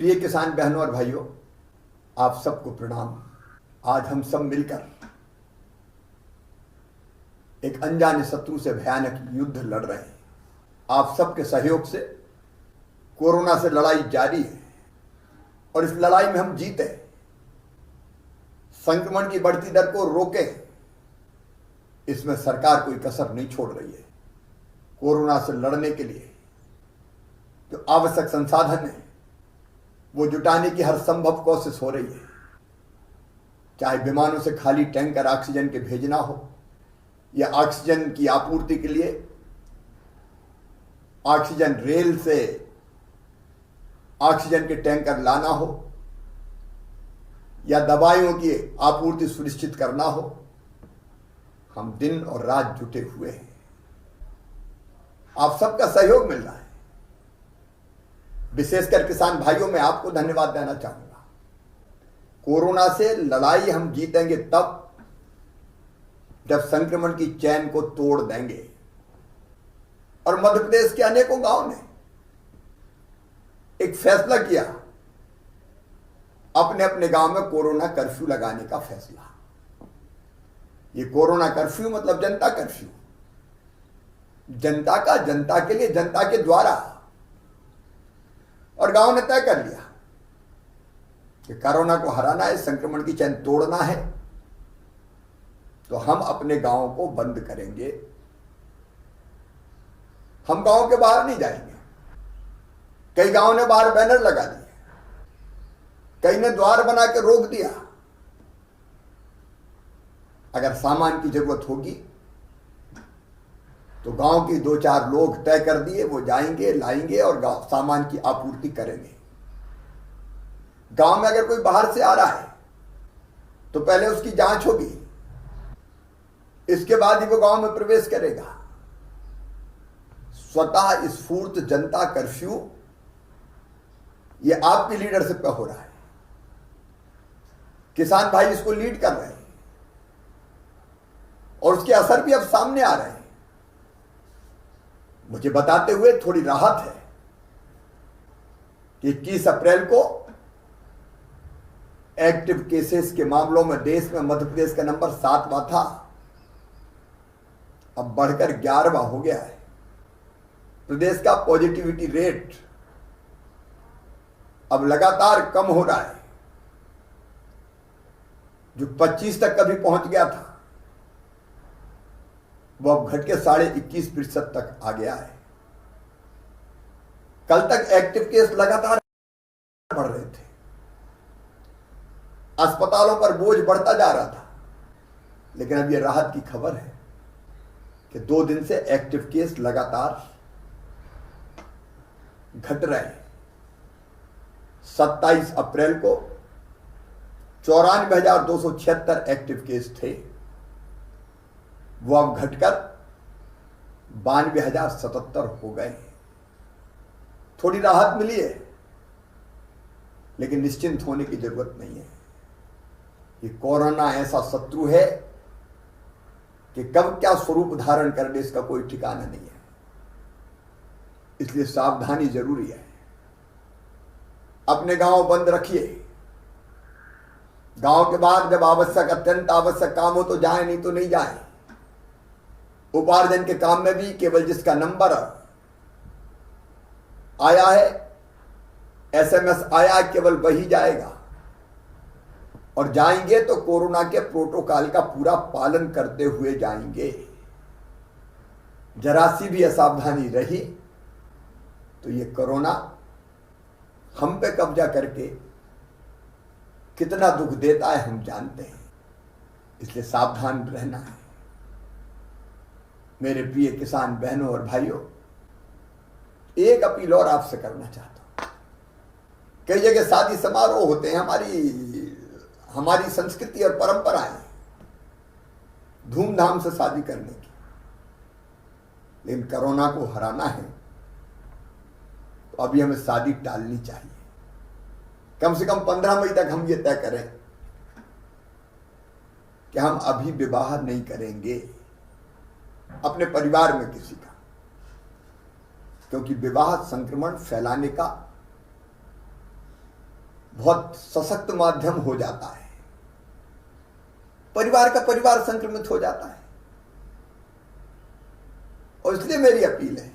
प्रिय किसान बहनों और भाइयों, आप सबको प्रणाम। आज हम सब मिलकर एक अनजाने शत्रु से भयानक युद्ध लड़ रहे हैं। आप सबके सहयोग से कोरोना से लड़ाई जारी है और इस लड़ाई में हम जीते, संक्रमण की बढ़ती दर को रोके, इसमें सरकार कोई कसर नहीं छोड़ रही है। कोरोना से लड़ने के लिए जो आवश्यक संसाधन है वो जुटाने की हर संभव कोशिश हो रही है। चाहे विमानों से खाली टैंकर ऑक्सीजन के भेजना हो या ऑक्सीजन की आपूर्ति के लिए ऑक्सीजन रेल से ऑक्सीजन के टैंकर लाना हो या दवाइयों की आपूर्ति सुनिश्चित करना हो, हम दिन और रात जुटे हुए हैं। आप सबका सहयोग मिल रहा है। विशेषकर किसान भाइयों में आपको धन्यवाद देना चाहूंगा। कोरोना से लड़ाई हम जीतेंगे तब जब संक्रमण की चैन को तोड़ देंगे। और मध्य प्रदेश के अनेकों गांव ने एक फैसला किया, अपने अपने गांव में कोरोना कर्फ्यू लगाने का फैसला। ये कोरोना कर्फ्यू मतलब जनता कर्फ्यू, जनता का, जनता के लिए, जनता के द्वारा। और गांव ने तय कर लिया कि कोरोना को हराना है, संक्रमण की चैन तोड़ना है, तो हम अपने गांव को बंद करेंगे। हम गांव के बाहर नहीं जाएंगे। कई गांव ने बाहर बैनर लगा दिए, कई ने द्वार बना के रोक दिया। अगर सामान की जरूरत होगी तो गांव के 2-4 लोग तय कर दिए, वो जाएंगे, लाएंगे और गांव सामान की आपूर्ति करेंगे। गांव में अगर कोई बाहर से आ रहा है तो पहले उसकी जांच होगी, इसके बाद ही वो गांव में प्रवेश करेगा। स्वतः स्फूर्त जनता कर्फ्यू ये आपकी लीडरशिप पे हो रहा है। किसान भाई इसको लीड कर रहे हैं और उसके असर भी अब सामने आ रहे हैं। मुझे बताते हुए थोड़ी राहत है कि 21 अप्रैल को एक्टिव केसेस के मामलों में देश में मध्य प्रदेश का नंबर 7वां था, अब बढ़कर 11वां हो गया है। प्रदेश का पॉजिटिविटी रेट अब लगातार कम हो रहा है। जो 25 तक कभी पहुंच गया था वो अब घट के 21.5% तक आ गया है। कल तक एक्टिव केस लगातार बढ़ रहे थे, अस्पतालों पर बोझ बढ़ता जा रहा था, लेकिन अब यह राहत की खबर है कि 2 दिन से एक्टिव केस लगातार घट रहे हैं। 27 अप्रैल को 94,276 एक्टिव केस थे, वो अब घटकर 92,077 हो गए। थोड़ी राहत मिली है, लेकिन निश्चिंत होने की जरूरत नहीं है। ये कोरोना ऐसा शत्रु है कि कब क्या स्वरूप धारण कर ले इसका कोई ठिकाना नहीं है। इसलिए सावधानी जरूरी है। अपने गांव बंद रखिए। गांव के बाहर जब आवश्यक, अत्यंत आवश्यक काम हो तो जाए, नहीं तो नहीं जाए। उपार्जन के काम में भी केवल जिसका नंबर आया है, एसएमएस आया, केवल वही जाएगा। और जाएंगे तो कोरोना के प्रोटोकॉल का पूरा पालन करते हुए जाएंगे। जरा सी भी असावधानी रही तो ये कोरोना हम पे कब्जा करके कितना दुख देता है हम जानते हैं। इसलिए सावधान रहना है। मेरे प्रिय किसान बहनों और भाइयों, एक अपील और आपसे करना चाहता हूं। कई जगह शादी समारोह होते हैं, हमारी संस्कृति और परंपराएं धूमधाम से शादी करने की, लेकिन कोरोना को हराना है तो अभी हमें शादी टालनी चाहिए। कम से कम 15 मई तक हम ये तय करें कि हम अभी विवाह नहीं करेंगे अपने परिवार में किसी का, क्योंकि विवाह संक्रमण फैलाने का बहुत सशक्त माध्यम हो जाता है, परिवार का परिवार संक्रमित हो जाता है। और इसलिए मेरी अपील है,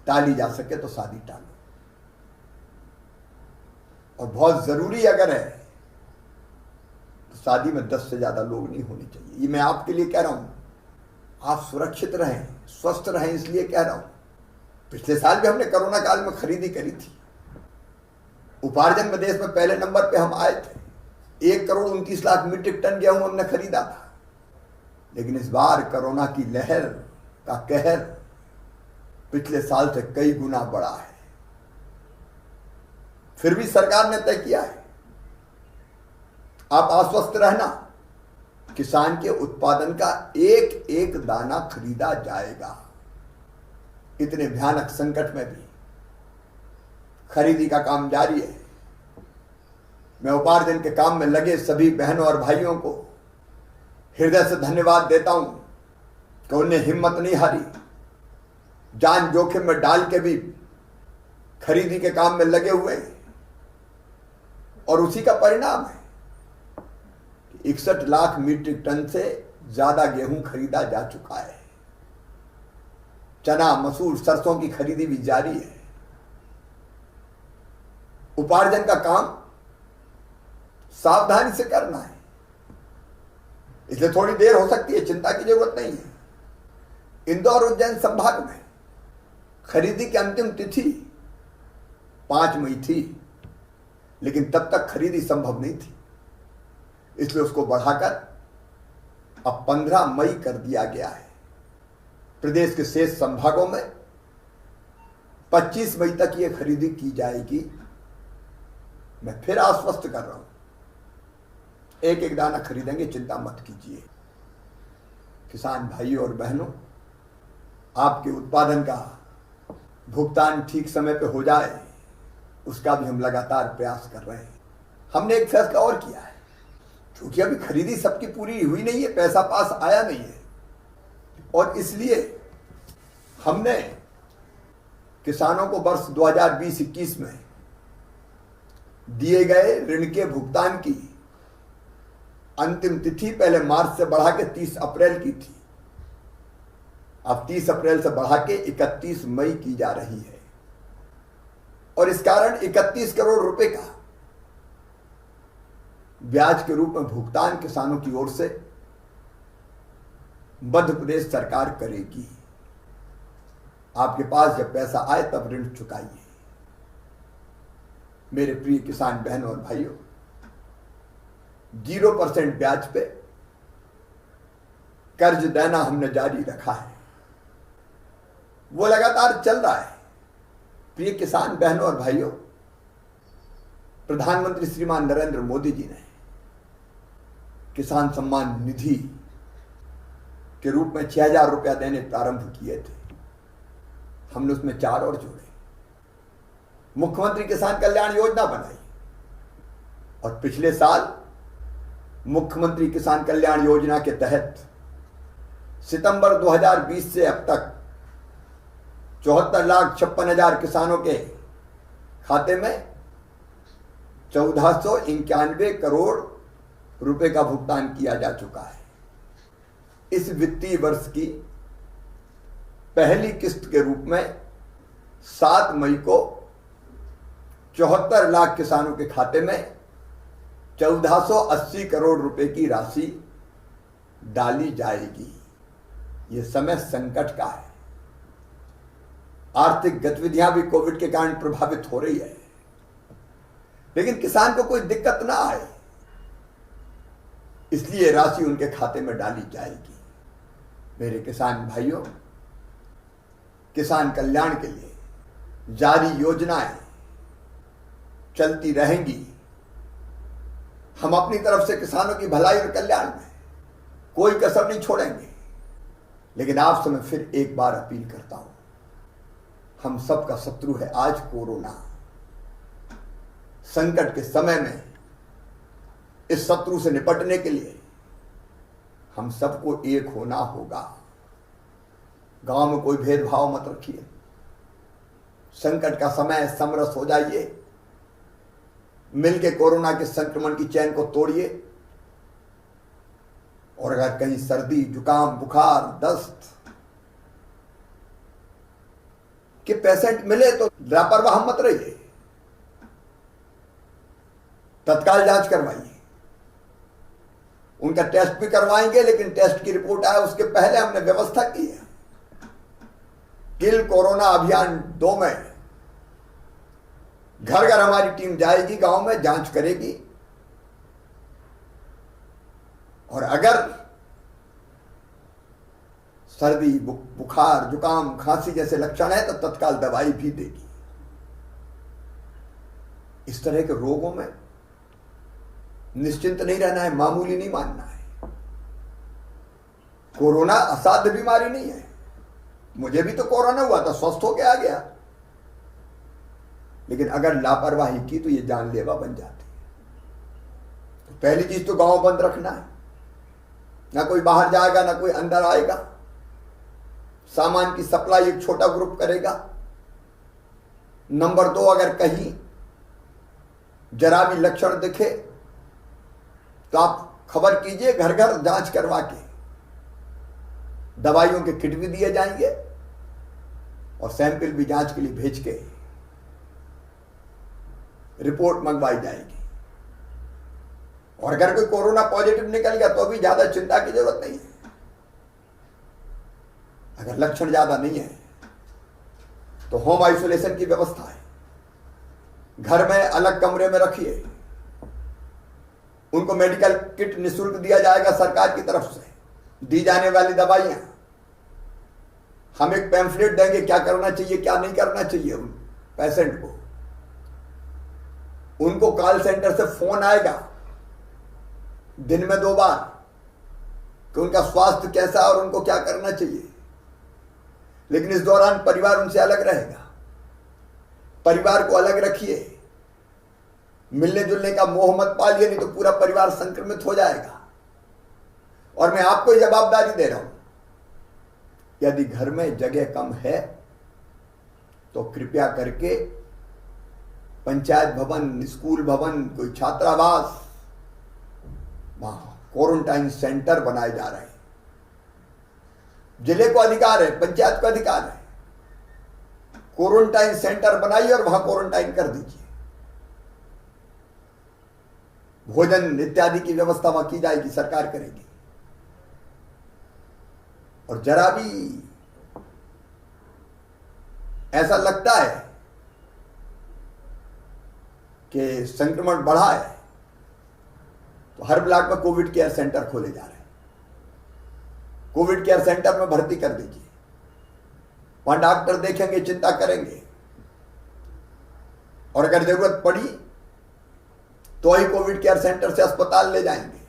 टाली जा सके तो शादी टालो, और बहुत जरूरी अगर है तो शादी में 10 से ज्यादा लोग नहीं होने चाहिए। ये मैं आपके लिए कह रहा हूं, आप सुरक्षित रहें, स्वस्थ रहें, इसलिए कह रहा हूं। पिछले साल भी हमने कोरोना काल में खरीदी करी थी, उपार्जन में देश में पहले नंबर पे हम आए थे। 1,29,00,000 मीट्रिक टन गेहूं हमने खरीदा था। लेकिन इस बार कोरोना की लहर का कहर पिछले साल से कई गुना बढ़ा है। फिर भी सरकार ने तय किया है, आप आश्वस्त रहना, किसान के उत्पादन का एक एक दाना खरीदा जाएगा। इतने भयानक संकट में भी खरीदी का काम जारी है। मैं उपार्जन के काम में लगे सभी बहनों और भाइयों को हृदय से धन्यवाद देता हूं कि उन्हें हिम्मत नहीं हारी, जान जोखिम में डाल के भी खरीदी के काम में लगे हुए। और उसी का परिणाम है 61 लाख मीट्रिक टन से ज्यादा गेहूं खरीदा जा चुका है। चना, मसूर, सरसों की खरीदी भी जारी है। उपार्जन का काम सावधानी से करना है, इसलिए थोड़ी देर हो सकती है, चिंता की जरूरत नहीं है। इंदौर उज्जैन संभाग में खरीदी की अंतिम तिथि 5 मई थी, लेकिन तब तक खरीदी संभव नहीं थी, इसलिए उसको बढ़ाकर अब 15 मई कर दिया गया है। प्रदेश के शेष संभागों में 25 मई तक यह खरीदी की जाएगी। मैं फिर आश्वस्त कर रहा हूं, एक एक दाना खरीदेंगे, चिंता मत कीजिए। किसान भाइयों और बहनों, आपके उत्पादन का भुगतान ठीक समय पे हो जाए, उसका भी हम लगातार प्रयास कर रहे हैं। हमने एक फैसला और किया है, क्योंकि अभी खरीदी सबकी पूरी हुई नहीं है, पैसा पास आया नहीं है, और इसलिए हमने किसानों को वर्ष 2020-21 में दिए गए ऋण के भुगतान की अंतिम तिथि पहले मार्च से बढ़ा के 30 अप्रैल की थी, अब 30 अप्रैल से बढ़ा के 31 मई की जा रही है। और इस कारण 31 करोड़ रुपए का ब्याज के रूप में भुगतान किसानों की ओर से मध्य प्रदेश सरकार करेगी। आपके पास जब पैसा आए तब ऋण चुकाइए। मेरे प्रिय किसान बहनों और भाइयों, 0% ब्याज पे कर्ज देना हमने जारी रखा है, वो लगातार चल रहा है। प्रिय किसान बहनों और भाइयों, प्रधानमंत्री श्रीमान नरेंद्र मोदी जी ने किसान सम्मान निधि के रूप में 6,000 रुपया देने प्रारंभ किए थे। हमने उसमें 4 और जोड़े, मुख्यमंत्री किसान कल्याण योजना बनाई, और पिछले साल मुख्यमंत्री किसान कल्याण योजना के तहत सितंबर 2020 से अब तक 74,56,000 किसानों के खाते में 1,491 करोड़ रुपए का भुगतान किया जा चुका है। इस वित्तीय वर्ष की पहली किस्त के रूप में 7 मई को 74 लाख किसानों के खाते में 1,480 करोड़ रुपए की राशि डाली जाएगी। यह समय संकट का है, आर्थिक गतिविधियां भी कोविड के कारण प्रभावित हो रही है, लेकिन किसान को कोई दिक्कत ना आए, इसलिए राशि उनके खाते में डाली जाएगी। मेरे किसान भाइयों, किसान कल्याण के लिए जारी योजनाएं चलती रहेंगी। हम अपनी तरफ से किसानों की भलाई और कल्याण में कोई कसर नहीं छोड़ेंगे। लेकिन आपसे मैं फिर एक बार अपील करता हूं, हम सबका शत्रु है आज कोरोना। संकट के समय में इस शत्रु से निपटने के लिए हम सबको एक होना होगा। गांव में कोई भेदभाव मत रखिए। संकट का समय समरस हो जाइए, मिलके कोरोना के संक्रमण की चैन को तोड़िए। और अगर कहीं सर्दी, जुकाम, बुखार, दस्त के पेशेंट मिले तो लापरवाह मत रहिए, तत्काल जांच करवाइए। उनका टेस्ट भी करवाएंगे, लेकिन टेस्ट की रिपोर्ट आए उसके पहले हमने व्यवस्था की है। किल कोरोना अभियान 2 में घर घर हमारी टीम जाएगी, गांव में जांच करेगी, और अगर सर्दी, बुखार, जुकाम, खांसी जैसे लक्षण है तो तत्काल दवाई भी देगी। इस तरह के रोगों में निश्चिंत नहीं रहना है, मामूली नहीं मानना है। कोरोना असाध्य बीमारी नहीं है। मुझे भी तो कोरोना हुआ था, स्वस्थ होकर आ गया, लेकिन अगर लापरवाही की तो ये जानलेवा बन जाती है। तो पहली चीज तो गांव बंद रखना है, ना कोई बाहर जाएगा ना कोई अंदर आएगा। सामान की सप्लाई एक छोटा ग्रुप करेगा। नंबर 2, अगर कहीं जरा भी लक्षण दिखे तो आप खबर कीजिए, घर घर जांच करवा के दवाइयों के किट भी दिए जाएंगे और सैंपल भी जांच के लिए भेज के रिपोर्ट मंगवाई जाएगी। और अगर कोई कोरोना पॉजिटिव निकल गया तो भी ज्यादा चिंता की जरूरत नहीं है। अगर लक्षण ज्यादा नहीं है तो होम आइसोलेशन की व्यवस्था है। घर में अलग कमरे में रखिए। उनको मेडिकल किट निःशुल्क दिया जाएगा सरकार की तरफ से, दी जाने वाली दवाइयां। हम एक पैम्फलेट देंगे क्या करना चाहिए क्या नहीं करना चाहिए उन पेशेंट को। उनको कॉल सेंटर से फोन आएगा दिन में 2 बार कि उनका स्वास्थ्य कैसा है और उनको क्या करना चाहिए। लेकिन इस दौरान परिवार उनसे अलग रहेगा। परिवार को अलग रखिए। मिलने जुलने का मोह मत पालिए, नहीं तो पूरा परिवार संक्रमित हो जाएगा। और मैं आपको जवाबदारी दे रहा हूं, यदि घर में जगह कम है तो कृपया करके पंचायत भवन, स्कूल भवन, कोई छात्रावास, वहां क्वारंटाइन सेंटर बनाए जा रहे हैं। जिले को अधिकार है, पंचायत को अधिकार है। क्वारंटाइन सेंटर बनाइए और वहां क्वारंटाइन कर दीजिए। भोजन इत्यादि की व्यवस्था वहां की जाएगी, सरकार करेगी। और जरा भी ऐसा लगता है कि संक्रमण बढ़ा है तो हर ब्लॉक में कोविड केयर सेंटर खोले जा रहे हैं। कोविड केयर सेंटर में भर्ती कर दीजिए। वहां डॉक्टर देखेंगे, चिंता करेंगे, और अगर जरूरत पड़ी तो ही कोविड केयर सेंटर से अस्पताल ले जाएंगे।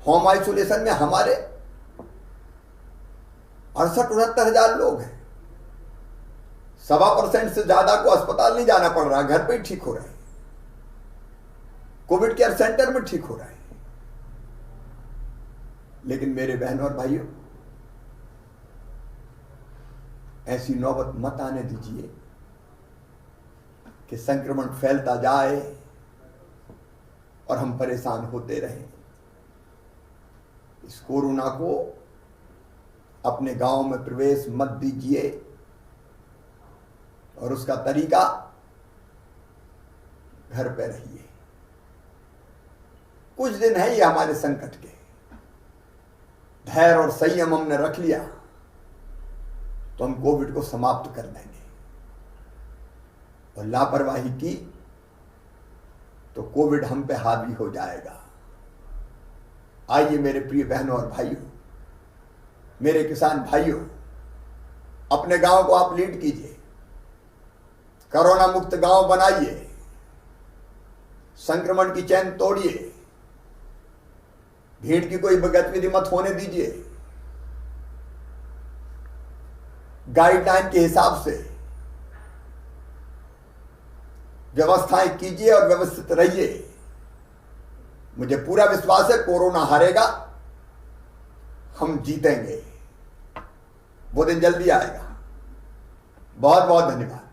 होम आइसोलेशन में हमारे 68-69 हजार लोग हैं। 1.25% से ज्यादा को अस्पताल नहीं जाना पड़ रहा, घर पे ही ठीक हो रहा है, कोविड केयर सेंटर में ठीक हो रहा है। लेकिन मेरे बहनों और भाइयों, ऐसी नौबत मत आने दीजिए कि संक्रमण फैलता जाए और हम परेशान होते रहें। इस कोरोना को अपने गांव में प्रवेश मत दीजिए, और उसका तरीका घर पे रहिए। कुछ दिन है ये हमारे संकट के, धैर्य और संयम हमने रख लिया तो हम कोविड को समाप्त कर देंगे। और लापरवाही की तो कोविड हम पे हावी हो जाएगा। आइए मेरे प्रिय बहनों और भाइयों, मेरे किसान भाइयों, अपने गांव को आप लीड कीजिए, कोरोना मुक्त गांव बनाइए, संक्रमण की चैन तोड़िए, भीड़ की कोई गतिविधि मत होने दीजिए। गाइडलाइन के हिसाब से व्यवस्थाएं कीजिए और व्यवस्थित रहिए। मुझे पूरा विश्वास है कोरोना हारेगा, हम जीतेंगे। वो दिन जल्दी आएगा। बहुत बहुत धन्यवाद।